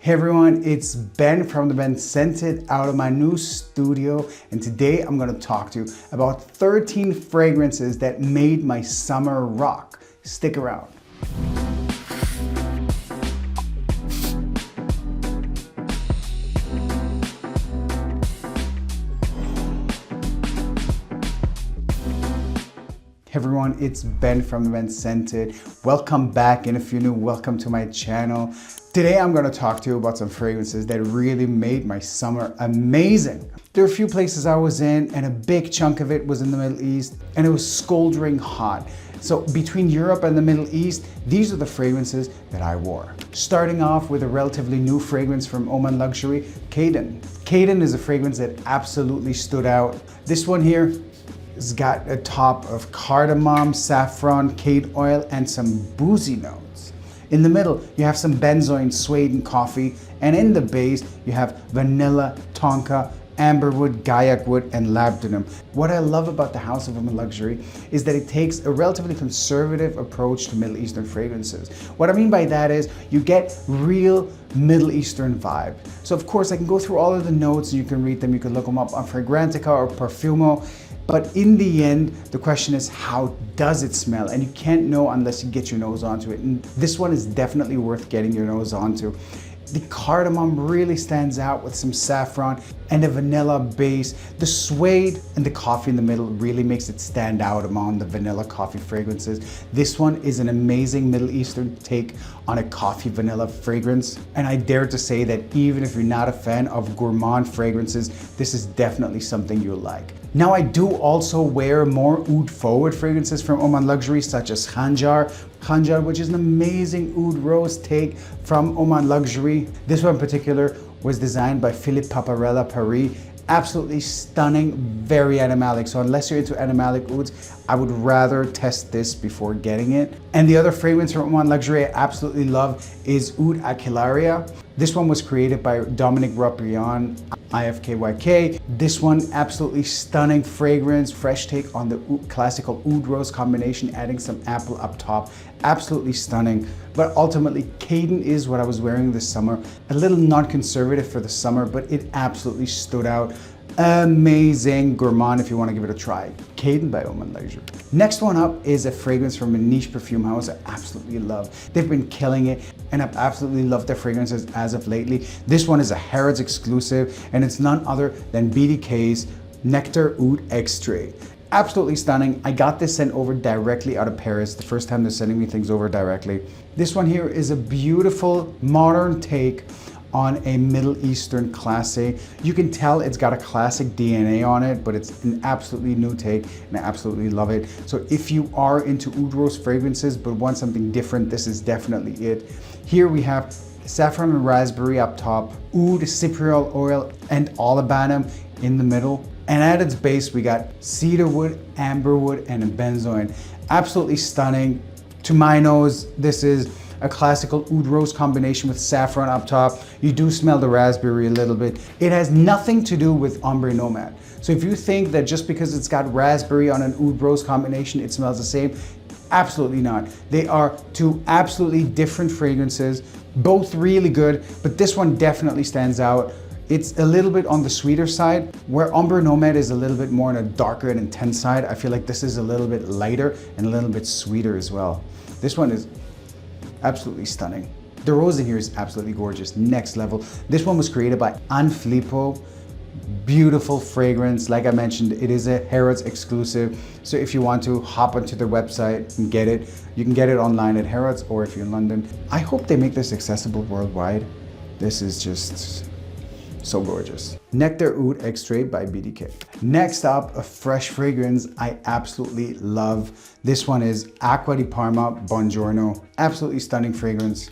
Hey everyone, it's Ben from the Ben Scented out of my new studio, and today I'm going to talk to you about 13 fragrances that made my summer rock. Stick around. Hey everyone, it's Ben from the Ben Scented. Welcome back, and if you're new, welcome to my channel. Today I'm going to talk to you about some fragrances that really made my summer amazing. There are a few places I was in, and a big chunk of it was in the Middle East, and it was scoldering hot. So between Europe and the Middle East, these are the fragrances that I wore. Starting off with a relatively new fragrance from OMANLUXURY, CADEN. CADEN is a fragrance that absolutely stood out. This one here has got a top of cardamom, saffron, cade oil, and some boozy notes. In the middle, you have some benzoin, suede, and coffee, and in the base, you have vanilla, tonka, amberwood, gaiac wood, and labdanum. What I love about the House of OMANLUXURY is that it takes a relatively conservative approach to Middle Eastern fragrances. What I mean by that is you get real Middle Eastern vibe. So of course, I can go through all of the notes and you can read them. You can look them up on Fragrantica or Perfume. But in the end, the question is, how does it smell? And you can't know unless you get your nose onto it. And this one is definitely worth getting your nose onto. The cardamom really stands out with some saffron and a vanilla base. The suede and the coffee in the middle really makes it stand out among the vanilla coffee fragrances. This one is an amazing Middle Eastern take on a coffee vanilla fragrance. And I dare to say that even if you're not a fan of gourmand fragrances, this is definitely something you'll like. Now I do also wear more oud forward fragrances from OMANLUXURY, such as KHANJAR. KHANJAR, which is an amazing oud rose take from OMANLUXURY. This one in particular was designed by Philippe Paparella Paris. Absolutely stunning, very animalic. So unless you're into animalic ouds, I would rather test this before getting it. And the other fragrance from OMANLUXURY I absolutely love is Oud Aquilaria. This one was created by Dominic Ropion, IFKYK. This one, absolutely stunning fragrance, fresh take on the classical oud rose combination, adding some apple up top. Absolutely stunning. But ultimately, CADEN is what I was wearing this summer. A little non-conservative for the summer, but it absolutely stood out. Amazing gourmand if you want to give it a try. CADEN by OMANLUXURY. Next one up is a fragrance from a niche perfume house I absolutely love. They've been killing it, and I've absolutely loved their fragrances as of lately. This one is a Harrods exclusive, and it's none other than BDK's NECTAR Oud EXTRAIT. Absolutely stunning. I got this sent over directly out of Paris, the first time they're sending me things over directly. This one here is a beautiful modern take on a Middle Eastern classic. You can tell it's got a classic DNA on it, but it's an absolutely new take, and I absolutely love it. So if you are into oud rose fragrances but want something different, this is definitely it. Here we have saffron and raspberry up top, oud, cypriol oil, and olibanum in the middle. And at its base, we got cedarwood, amberwood, and a benzoin. Absolutely stunning. To my nose, this is a classical oud rose combination with saffron up top. You do smell the raspberry a little bit. It has nothing to do with Ombre Nomade. So if you think that just because it's got raspberry on an oud rose combination, it smells the same, absolutely not. They are two absolutely different fragrances, both really good, but this one definitely stands out. It's a little bit on the sweeter side, where Ombre Nomade is a little bit more on a darker and intense side. I feel like this is a little bit lighter and a little bit sweeter as well. This one is absolutely stunning. The rose in here is absolutely gorgeous, next level. This one was created by Anne Filippo. Beautiful fragrance. Like I mentioned, it is a Harrods exclusive. So if you want to hop onto their website and get it, you can get it online at Harrods, or if you're in London. I hope they make this accessible worldwide. This is just so gorgeous. NECTAR Oud EXTRAIT by BDK. Next up, a fresh fragrance I absolutely love. This one is AQUA di Parma Buongiorno. Absolutely stunning fragrance.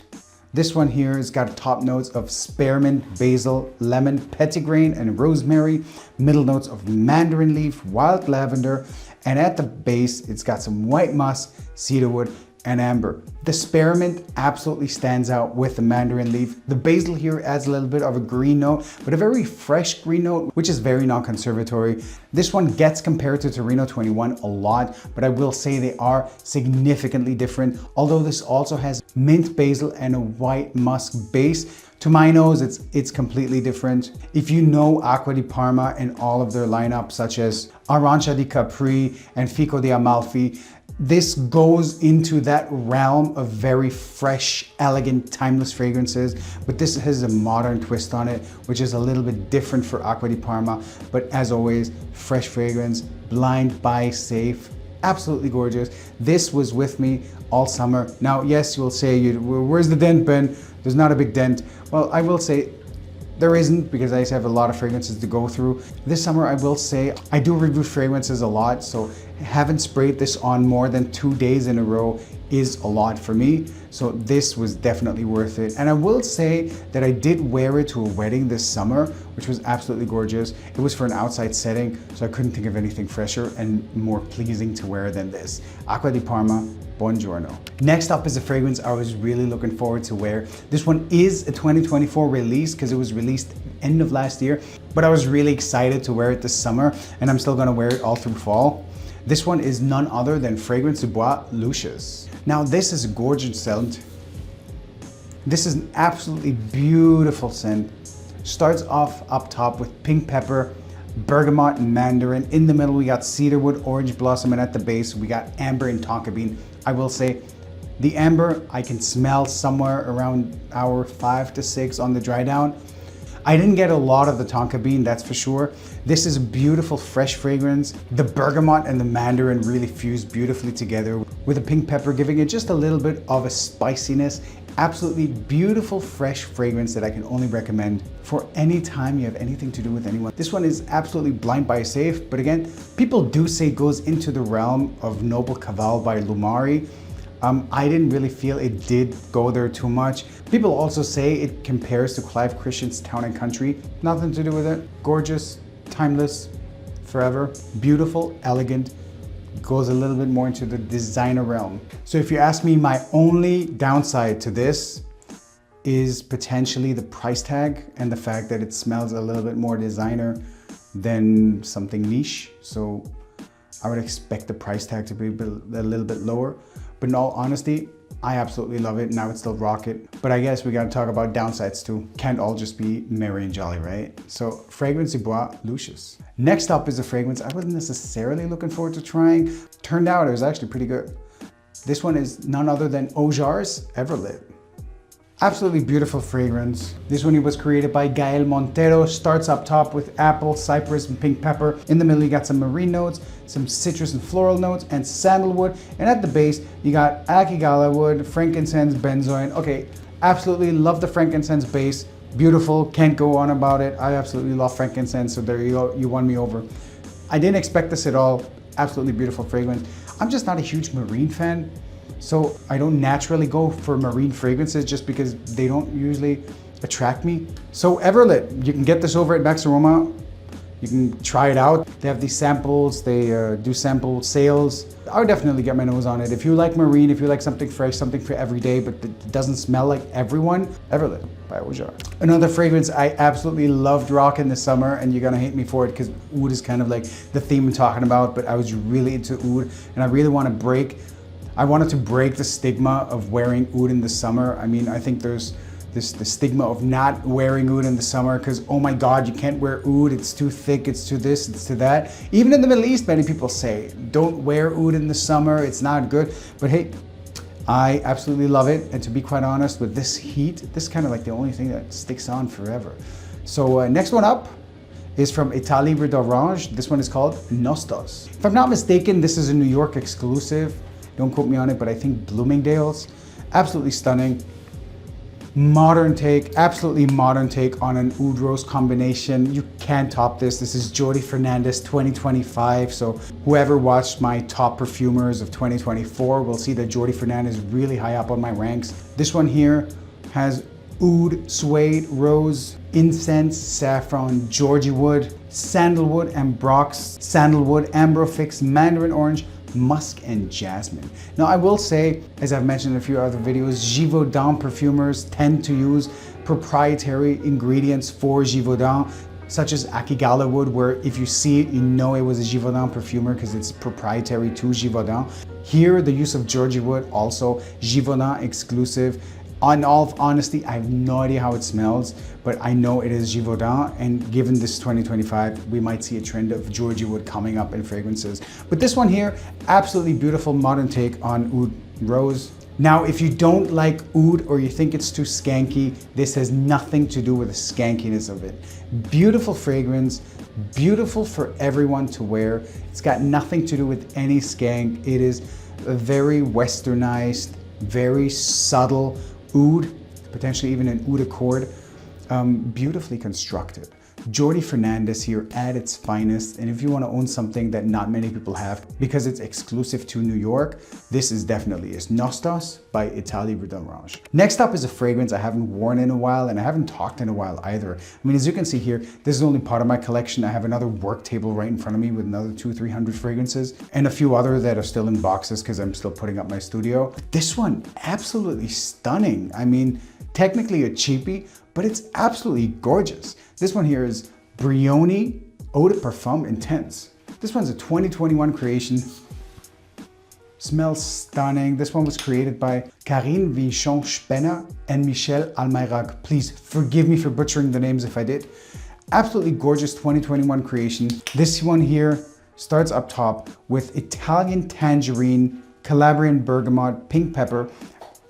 This one here has got top notes of spearmint, basil, lemon, petitgrain, and rosemary. Middle notes of mandarin leaf, wild lavender, and at the base, it's got some white musk, cedarwood, and amber. The spearmint absolutely stands out with the mandarin leaf. The basil here adds a little bit of a green note, but a very fresh green note, which is very non-conservatory. This one gets compared to Torino 21 a lot, but I will say they are significantly different. Although this also has mint basil and a white musk base, To my nose, it's completely different. If you know Acqua di Parma and all of their lineup, such as Arancia di Capri and Fico di Amalfi, this goes into that realm of very fresh, elegant, timeless fragrances, but this has a modern twist on it, which is a little bit different for Acqua di Parma. But as always, fresh fragrance, blind buy safe, absolutely gorgeous. This was with me all summer. Now, yes, you'll say, where's the dent been? There's not a big dent. Well, I will say there isn't, because I just have a lot of fragrances to go through. This summer, I will say, I do review fragrances a lot, so haven't sprayed this on more than 2 days in a row is a lot for me. So this was definitely worth it. And I will say that I did wear it to a wedding this summer, which was absolutely gorgeous. It was for an outside setting, so I couldn't think of anything fresher and more pleasing to wear than this. Acqua di Parma, Buongiorno. Next up is a fragrance I was really looking forward to wear. This one is a 2024 release because it was released end of last year, but I was really excited to wear it this summer, and I'm still gonna wear it all through fall. This one is none other than Fragrance du Bois LUCIUS. Now this is a gorgeous scent. This is an absolutely beautiful scent. Starts off up top with pink pepper, bergamot and mandarin. In the middle we got cedarwood, orange blossom, and at the base we got amber and tonka bean. I will say the amber I can smell somewhere around hour 5 to 6 on the dry down. I didn't get a lot of the tonka bean, that's for sure. This is a beautiful fresh fragrance. The bergamot and the mandarin really fuse beautifully together with the pink pepper, giving it just a little bit of a spiciness. Absolutely beautiful fresh fragrance that I can only recommend for any time you have anything to do with anyone. This one is absolutely blind buy safe, but again, people do say it goes into the realm of Noble CAVALE by LOUMARI. I didn't really feel it did go there too much. People also say it compares to Clive Christian's Town and Country. Nothing to do with it. Gorgeous, timeless, forever, beautiful, elegant. Goes a little bit more into the designer realm. So if you ask me, my only downside to this is potentially the price tag and the fact that it smells a little bit more designer than something niche. So I would expect the price tag to be a little bit lower. But in all honesty, I absolutely love it and I would still rock it. But I guess we gotta talk about downsides too. Can't all just be merry and jolly, right? So Fragrance du Bois LUCIUS. Next up is a fragrance I wasn't necessarily looking forward to trying. Turned out it was actually pretty good. This one is none other than OJAR's Everlit. Absolutely beautiful fragrance. This one was created by Gael Montero. Starts up top with apple, cypress, and pink pepper. In the middle, you got some marine notes, some citrus and floral notes, and sandalwood. And at the base, you got akigala wood, frankincense, benzoin. Okay, absolutely love the frankincense base. Beautiful, can't go on about it. I absolutely love frankincense, so there you go, you won me over. I didn't expect this at all. Absolutely beautiful fragrance. I'm just not a huge marine fan. So I don't naturally go for marine fragrances just because they don't usually attract me. So Everlit, you can get this over at Max Aroma. You can try it out. They have these samples, they do sample sales. I would definitely get my nose on it. If you like marine, if you like something fresh, something for every day, but it doesn't smell like everyone, Everlit by OJAR. Another fragrance I absolutely loved rocking this summer, and you're gonna hate me for it because oud is kind of like the theme I'm talking about, but I was really into oud, and I really want to I wanted to break the stigma of wearing oud in the summer. I mean, I think there's the stigma of not wearing oud in the summer because, oh my God, you can't wear oud, it's too thick, it's too this, it's too that. Even in the Middle East, many people say, don't wear oud in the summer, it's not good. But hey, I absolutely love it. And to be quite honest, with this heat, this is kind of like the only thing that sticks on forever. So next one up is from ETAT Libre d'Orange. This one is called Nostos. If I'm not mistaken, this is a New York exclusive. Don't quote me on it, but I think Bloomingdale's. Absolutely stunning. Modern take, absolutely modern take on an oud rose combination. You can't top this. This is Jordi Fernandez 2025. So whoever watched my top perfumers of 2024 will see that Jordi Fernandez is really high up on my ranks. This one here has oud, suede, rose, incense, saffron, Georgie wood, sandalwood, ambrox, sandalwood, ambrofix, mandarin orange, musk, and jasmine. Now I will say, as I've mentioned in a few other videos, Givaudan perfumers tend to use proprietary ingredients for Givaudan, such as akigala wood, where if you see it, you know it was a Givaudan perfumer because it's proprietary to Givaudan. Here, the use of Georgie wood, also Givaudan exclusive. On all honesty, I have no idea how it smells, but I know it is Givaudan, and given this 2025, we might see a trend of Georgie wood coming up in fragrances. But this one here, absolutely beautiful modern take on Oud Rose. Now, if you don't like oud or you think it's too skanky, this has nothing to do with the skankiness of it. Beautiful fragrance, beautiful for everyone to wear. It's got nothing to do with any skank. It is a very westernized, very subtle oud, potentially even an oud accord, beautifully constructed. Jordi Fernandez here at its finest, and if you want to own something that not many people have because it's exclusive to New York, this is definitely is Nostos by Italie Brut. Next up is a fragrance I haven't worn in a while, and I haven't talked in a while either. I mean, as you can see here, this is only part of my collection. I have another work table right in front of me with another 200-300 fragrances and a few others that are still in boxes because I'm still putting up my studio. This one, absolutely stunning. I mean, technically a cheapie, but it's absolutely gorgeous. This one here is Brioni Eau de Parfum Intense. This one's a 2021 creation. Smells stunning. This one was created by Karine Vichon-Spenner and Michel Almayrac. Please forgive me for butchering the names if I did. Absolutely gorgeous 2021 creation. This one here starts up top with Italian tangerine, Calabrian bergamot, pink pepper,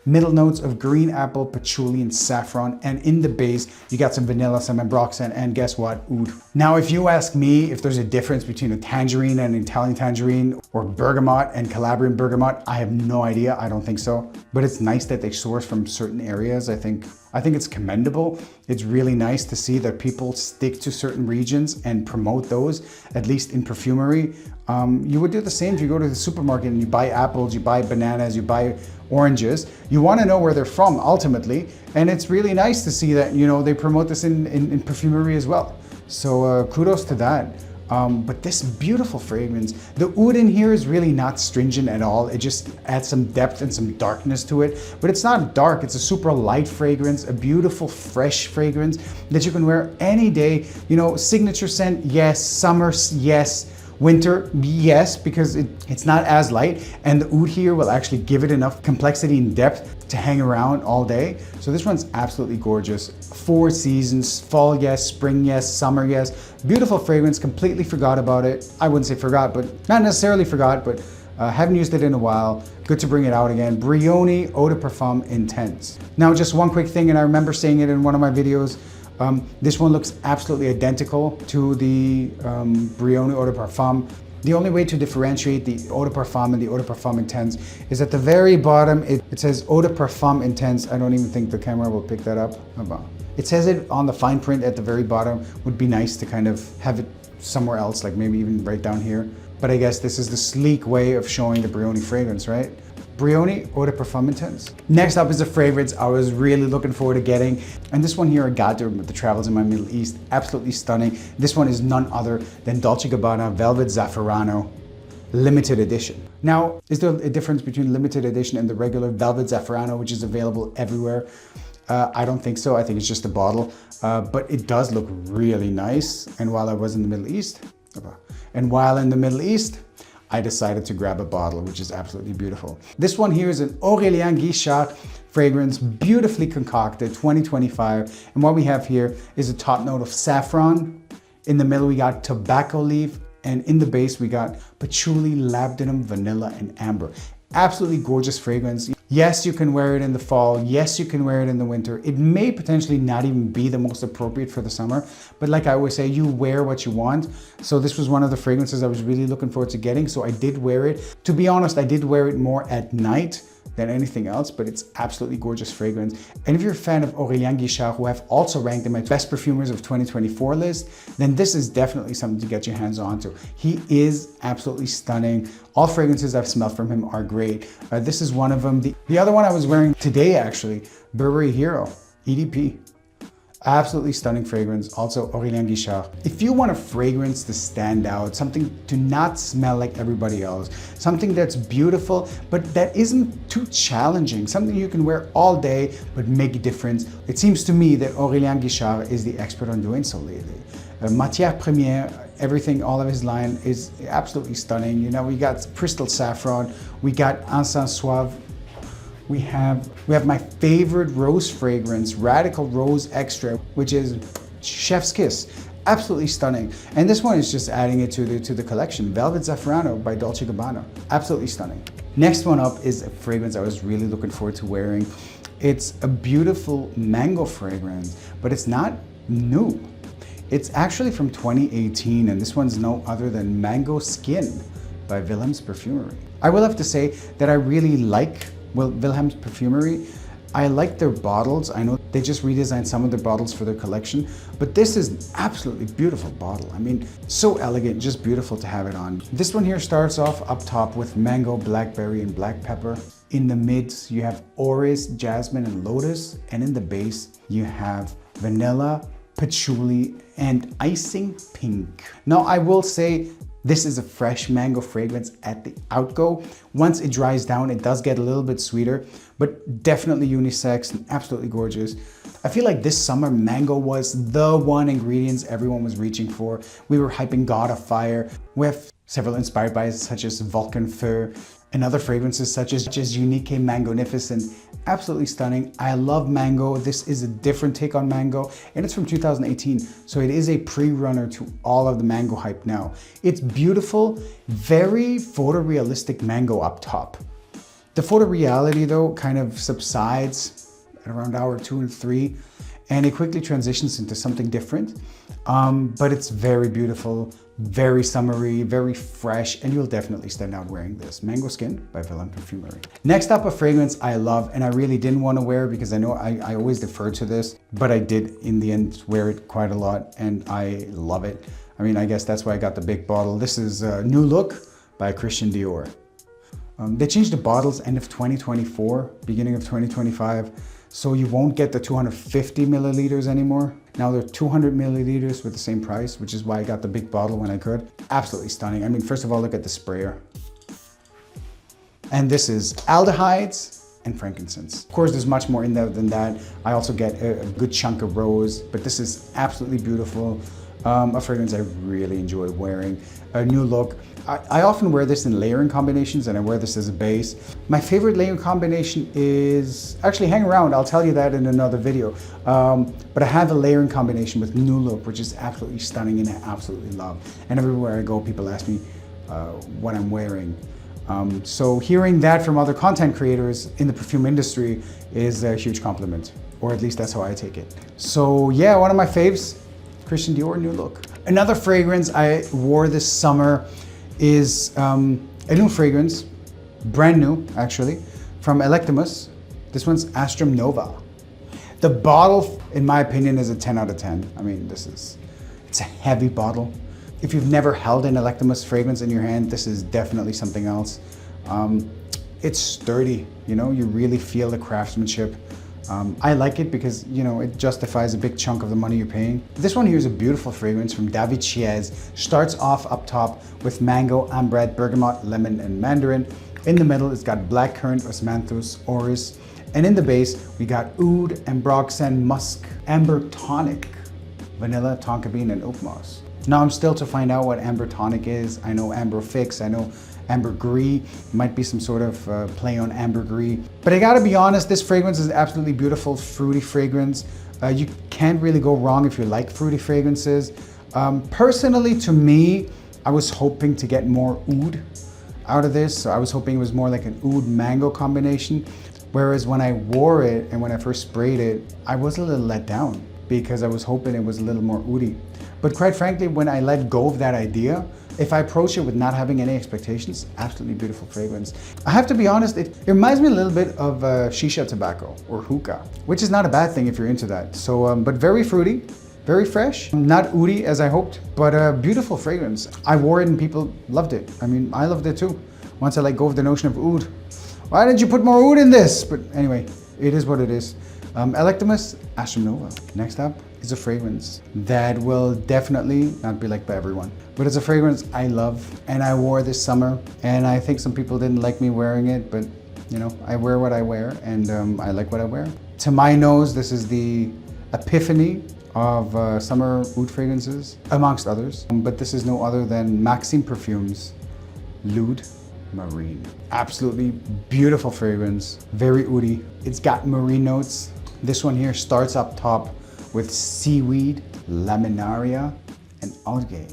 middle notes of green apple, patchouli, and saffron. And in the base, you got some vanilla, some ambroxan, and guess what? Oud. Now, if you ask me if there's a difference between a tangerine and an Italian tangerine, or bergamot and Calabrian bergamot, I have no idea. I don't think so. But it's nice that they source from certain areas. I think it's commendable. It's really nice to see that people stick to certain regions and promote those, at least in perfumery. You would do the same if you go to the supermarket and you buy apples, you buy bananas, you buy oranges. You want to know where they're from ultimately, and it's really nice to see that, you know, they promote this in perfumery as well. So kudos to that. But this beautiful fragrance, the oud in here is really not stringent at all. It just adds some depth and some darkness to it, but it's not dark. It's a super light fragrance, a beautiful fresh fragrance that you can wear any day. You know, signature scent, yes. Summer, yes. Winter, yes, because it's not as light, and the oud here will actually give it enough complexity and depth to hang around all day. So this one's absolutely gorgeous. 4 seasons, fall yes, spring yes, summer yes. Beautiful fragrance, completely forgot about it. I wouldn't say forgot, but not necessarily forgot, but haven't used it in a while. Good to bring it out again. Brioni Eau de Parfum Intense. Now, just one quick thing, and I remember saying it in one of my videos. This one looks absolutely identical to the Brioni Eau de Parfum. The only way to differentiate the Eau de Parfum and the Eau de Parfum Intense is at the very bottom, it says Eau de Parfum Intense. I don't even think the camera will pick that up. It says it on the fine print at the very bottom. Would be nice to kind of have it somewhere else, like maybe even right down here. But I guess this is the sleek way of showing the Brioni fragrance, right? Brioni Eau de Parfum Intense. Next up is a fragrance I was really looking forward to getting. And this one here I got during the travels in my Middle East. Absolutely stunning. This one is none other than Dolce & Gabbana Velvet Zafferano Limited Edition. Now, is there a difference between limited edition and the regular Velvet Zafferano, which is available everywhere? I don't think so. I think it's just a bottle. But it does look really nice. And while I was in the Middle East, I decided to grab a bottle, which is absolutely beautiful. This one here is an Aurélien Guichard fragrance, beautifully concocted, 2025. And what we have here is a top note of saffron. In the middle, we got tobacco leaf. And in the base, we got patchouli, labdanum, vanilla, and amber. Absolutely gorgeous fragrance. Yes, you can wear it in the fall. Yes, you can wear it in the winter. It may potentially not even be the most appropriate for the summer, but like I always say, you wear what you want. So this was one of the fragrances I was really looking forward to getting. So I did wear it. To be honest, I did wear it more at night than anything else, but it's absolutely gorgeous fragrance. And if you're a fan of Aurélien Guichard, who have also ranked in my best perfumers of 2024 list, then this is definitely something to get your hands onto. He is absolutely stunning. All fragrances I've smelled from him are great. This is one of them. The other one I was wearing today, actually, Burberry Hero, EDP. Absolutely stunning fragrance, also Aurélien Guichard. If you want a fragrance to stand out, something to not smell like everybody else, something that's beautiful, but that isn't too challenging, something you can wear all day, but make a difference, it seems to me that Aurélien Guichard is the expert on doing so lately. Matière Première, everything, all of his line is absolutely stunning. You know, we got Crystal Saffron, we got Encens Suave, We have my favorite rose fragrance, Radical Rose Extra, which is chef's kiss. Absolutely stunning. And this one is just adding it to the collection. Velvet Zafferano by Dolce & Gabbana. Absolutely stunning. Next one up is a fragrance I was really looking forward to wearing. It's a beautiful mango fragrance, but it's not new. It's actually from 2018, and this one's no other than Mango Skin by Wilhelm's Perfumery. I will have to say that I really like Wilhelm's Perfumery. I like their bottles. I know they just redesigned some of their bottles for their collection, but this is an absolutely beautiful bottle. I mean, so elegant, just beautiful to have it on. This one here starts off up top with mango, blackberry, and black pepper. In the mids, you have orris, jasmine, and lotus. And in the base, you have vanilla, patchouli, and icing pink. Now, I will say this is a fresh mango fragrance at the outgo. Once it dries down, it does get a little bit sweeter, but definitely unisex and absolutely gorgeous. I feel like this summer, mango was the one ingredient everyone was reaching for. We were hyping God of Fire. We have several inspired by it, such as Vulcan Fur, and other fragrances such as Unique Mangonificent. Absolutely stunning. I love mango. This is a different take on mango, and it's from 2018, so it is a pre-runner to all of the mango hype now. It's beautiful, very photorealistic mango up top. The photoreality though kind of subsides at around hour 2 and 3, and it quickly transitions into something different. But it's very beautiful, very summery, very fresh, and you'll definitely stand out wearing this. Mango Skin by Wilhelm's Perfumery. Next up, a fragrance I love, and I really didn't want to wear because I know I always defer to this, but I did in the end wear it quite a lot, and I love it. I mean, I guess that's why I got the big bottle. This is New Look by Christian Dior. They changed the bottles end of 2024, beginning of 2025. So you won't get the 250 milliliters anymore. Now they're 200 milliliters with the same price, which is why I got the big bottle when I could. Absolutely stunning. I mean, first of all, look at the sprayer. And this is aldehydes and frankincense. Of course, there's much more in there than that. I also get a good chunk of rose, but this is absolutely beautiful. A fragrance I really enjoy wearing. A New Look. I often wear this in layering combinations, and I wear this as a base. My favorite layering combination is, actually hang around, I'll tell you that in another video. But I have a layering combination with New Look, which is absolutely stunning and I absolutely love. And everywhere I go, people ask me what I'm wearing. So hearing that from other content creators in the perfume industry is a huge compliment, or at least that's how I take it. So yeah, one of my faves, Christian Dior New Look. Another fragrance I wore this summer is a new fragrance, brand new actually, from Electimus. This one's Astrum Nova. The bottle, in my opinion, is a 10 out of 10. I mean, it's a heavy bottle. If you've never held an Electimus fragrance in your hand, this is definitely something else. It's sturdy, you know, you really feel the craftsmanship. I like it because, you know, it justifies a big chunk of the money you're paying. This one here is a beautiful fragrance from David Chiez. Starts off up top with mango, ambre, bergamot, lemon, and mandarin. In the middle, it's got blackcurrant, osmanthus, orris. And in the base, we got oud, ambroxan, musk, amber tonic, vanilla, tonka bean, and oak moss. Now I'm still to find out what amber tonic is. I know amber fix, I know ambergris, might be some sort of play on ambergris. But I gotta be honest, this fragrance is absolutely beautiful, fruity fragrance. You can't really go wrong if you like fruity fragrances. Personally, to me, I was hoping to get more oud out of this. So I was hoping it was more like an oud mango combination. Whereas when I wore it and when I first sprayed it, I was a little let down because I was hoping it was a little more oudy. But quite frankly, when I let go of that idea, if I approach it with not having any expectations, absolutely beautiful fragrance. I have to be honest, it reminds me a little bit of shisha tobacco or hookah, which is not a bad thing if you're into that. So, but very fruity, very fresh, not oudy as I hoped, but a beautiful fragrance. I wore it and people loved it. I mean, I loved it too. Once I let go of the notion of oud. Why didn't you put more oud in this? But anyway, it is what it is. Electimus Astrum Nova. Next up is a fragrance that will definitely not be liked by everyone, but it's a fragrance I love and I wore this summer, and I think some people didn't like me wearing it, but you know, I wear what I wear, and I like what I wear. To my nose, this is the epiphany of summer oud fragrances, amongst others, but this is no other than Maxim Perfume's L'Oud Marine. Absolutely beautiful fragrance, very oudy. It's got marine notes. This one here starts up top with seaweed, laminaria, and algae.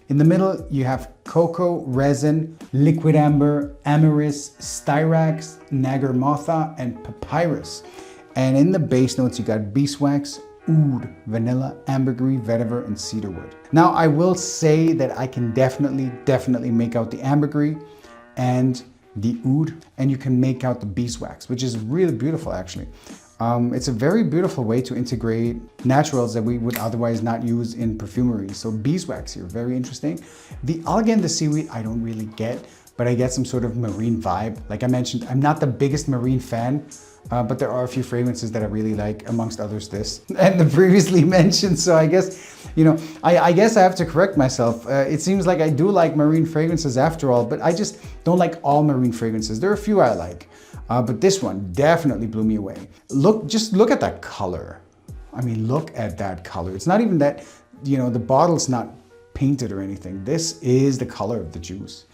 In the middle, you have cocoa, resin, liquid amber, amyris, styrax, nagarmotha, and papyrus. And in the base notes, you got beeswax, oud, vanilla, ambergris, vetiver, and cedarwood. Now, I will say that I can definitely make out the ambergris and the oud, and you can make out the beeswax, which is really beautiful actually. It's a very beautiful way to integrate naturals that we would otherwise not use in perfumery. So beeswax here, very interesting. The algae and the seaweed, I don't really get, but I get some sort of marine vibe. Like I mentioned, I'm not the biggest marine fan, but there are a few fragrances that I really like, amongst others this and the previously mentioned. So I guess, you know, I guess I have to correct myself. It seems like I do like marine fragrances after all, but I just don't like all marine fragrances. There are a few I like. But this one definitely blew me away. Just look at that color. I mean, look at that color. It's not even that, you know, the bottle's not painted or anything. This is the color of the juice.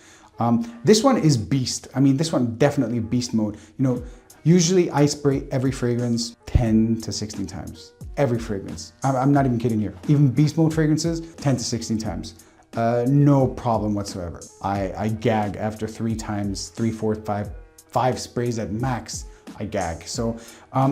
This one is beast. I mean, this one definitely beast mode. You know, usually I spray every fragrance 10 to 16 times. Every fragrance. I'm not even kidding here. Even beast mode fragrances, 10 to 16 times. No problem whatsoever. I gag after 3 times, 3, 4, 5 sprays at max, I gag. So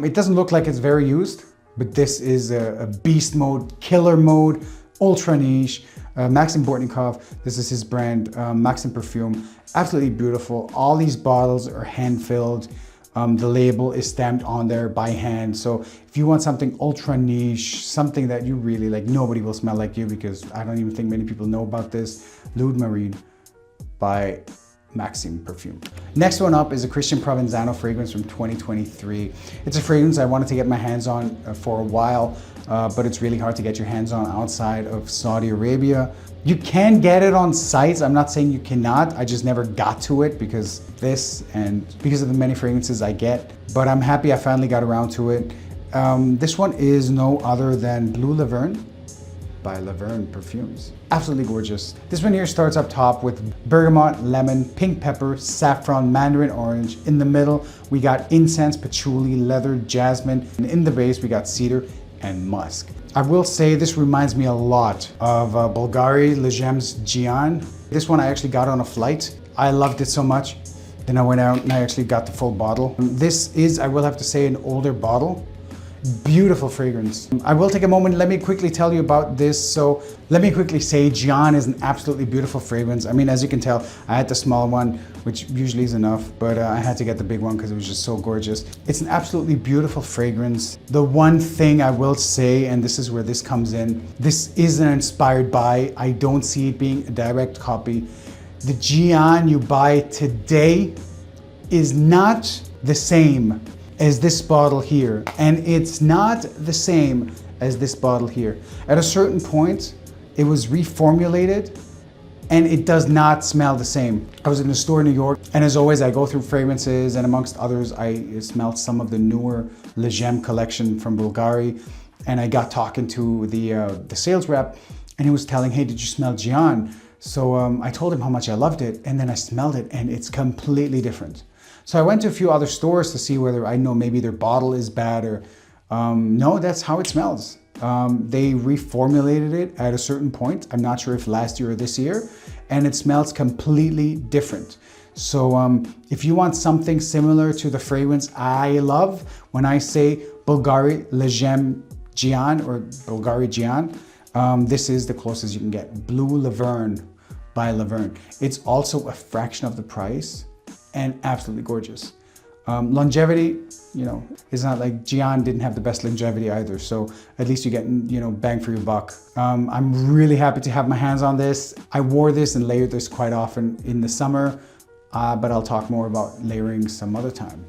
it doesn't look like it's very used, but this is a beast mode, killer mode, ultra niche. Maxim Bortnikov, this is his brand, Maxim Perfume. Absolutely beautiful. All these bottles are hand filled. The label is stamped on there by hand. So if you want something ultra niche, something that you really like, nobody will smell like you, because I don't even think many people know about this, L'Oud Marine by Maxim Perfume. Next one up is a Christian Provenzano fragrance from 2023. It's a fragrance I wanted to get my hands on for a while, but it's really hard to get your hands on outside of Saudi Arabia. You can get it on sites. I'm not saying you cannot. I just never got to it because this and because of the many fragrances I get, but I'm happy I finally got around to it. This one is no other than Blue Laverne by Laverne Perfumes. Absolutely gorgeous. This one here starts up top with bergamot, lemon, pink pepper, saffron, mandarin orange. In the middle, we got incense, patchouli, leather, jasmine. And in the base, we got cedar and musk. I will say this reminds me a lot of Bulgari Legem's Gian. This one I actually got on a flight. I loved it so much. Then I went out and I actually got the full bottle. This is, I will have to say, an older bottle. Beautiful fragrance. I will take a moment, let me quickly tell you about this. So let me quickly say Gian is an absolutely beautiful fragrance. I mean, as you can tell, I had the small one, which usually is enough, but I had to get the big one because it was just so gorgeous. It's an absolutely beautiful fragrance. The one thing I will say, and this is where this comes in, this isn't inspired by, I don't see it being a direct copy. The Gian you buy today is not the same as this bottle here, and it's not the same as this bottle here. At a certain point, it was reformulated and it does not smell the same. I was in a store in New York, and as always, I go through fragrances, and amongst others, I smelled some of the newer Legem collection from Bulgari, and I got talking to the sales rep, and he was telling, hey, did you smell Gian? So I told him how much I loved it, and then I smelled it, and it's completely different. So I went to a few other stores to see whether I know maybe their bottle is bad or no, that's how it smells. They reformulated it at a certain point. I'm not sure if last year or this year, and it smells completely different. So if you want something similar to the fragrance I love, when I say Bulgari Legem Gian or Bulgari Gian, this is the closest you can get. Blue Laverne by Laverne. It's also a fraction of the price and absolutely gorgeous. Longevity, you know, it's not like Gian didn't have the best longevity either, so at least you're getting, you know, bang for your buck. I'm really happy to have my hands on this. I wore this and layered this quite often in the summer, but I'll talk more about layering some other time.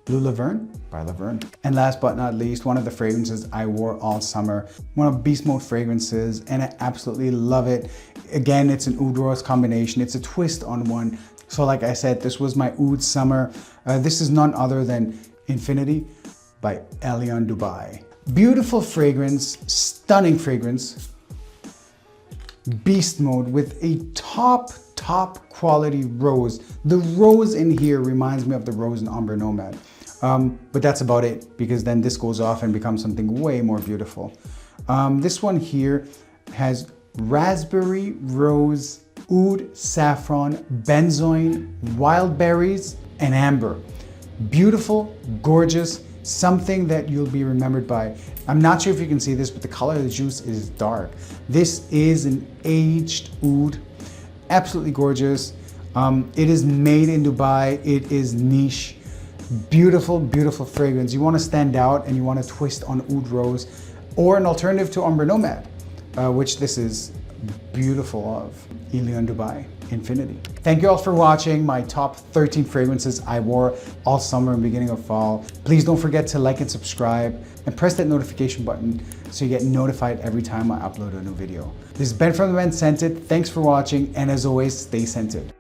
Blue Laverne by Laverne. And last but not least, one of the fragrances I wore all summer, one of Beast Mode fragrances, and I absolutely love it. Again, it's an oud rose combination. It's a twist on one. So like I said, this was my oud summer. This is none other than Infinity by Elion Dubai. Beautiful fragrance, stunning fragrance. Beast Mode with a top top quality rose. The rose in here reminds me of the rose in Ombre Nomade. But that's about it, because then this goes off and becomes something way more beautiful. This one here has raspberry, rose, oud, saffron, benzoin, wild berries, and amber. Beautiful, gorgeous, something that you'll be remembered by. I'm not sure if you can see this, but the color of the juice is dark. This is an aged oud, absolutely gorgeous. It is made in Dubai. It is niche. Beautiful, beautiful fragrance. You want to stand out and you want to twist on oud rose, or an alternative to Ombre Nomade, which this is beautiful of. Ilion Dubai Infinity. Thank you all for watching my top 13 fragrances I wore all summer and beginning of fall. Please don't forget to like and subscribe and press that notification button so you get notified every time I upload a new video. This is Ben from The Men Scented. Thanks for watching, and as always, stay scented.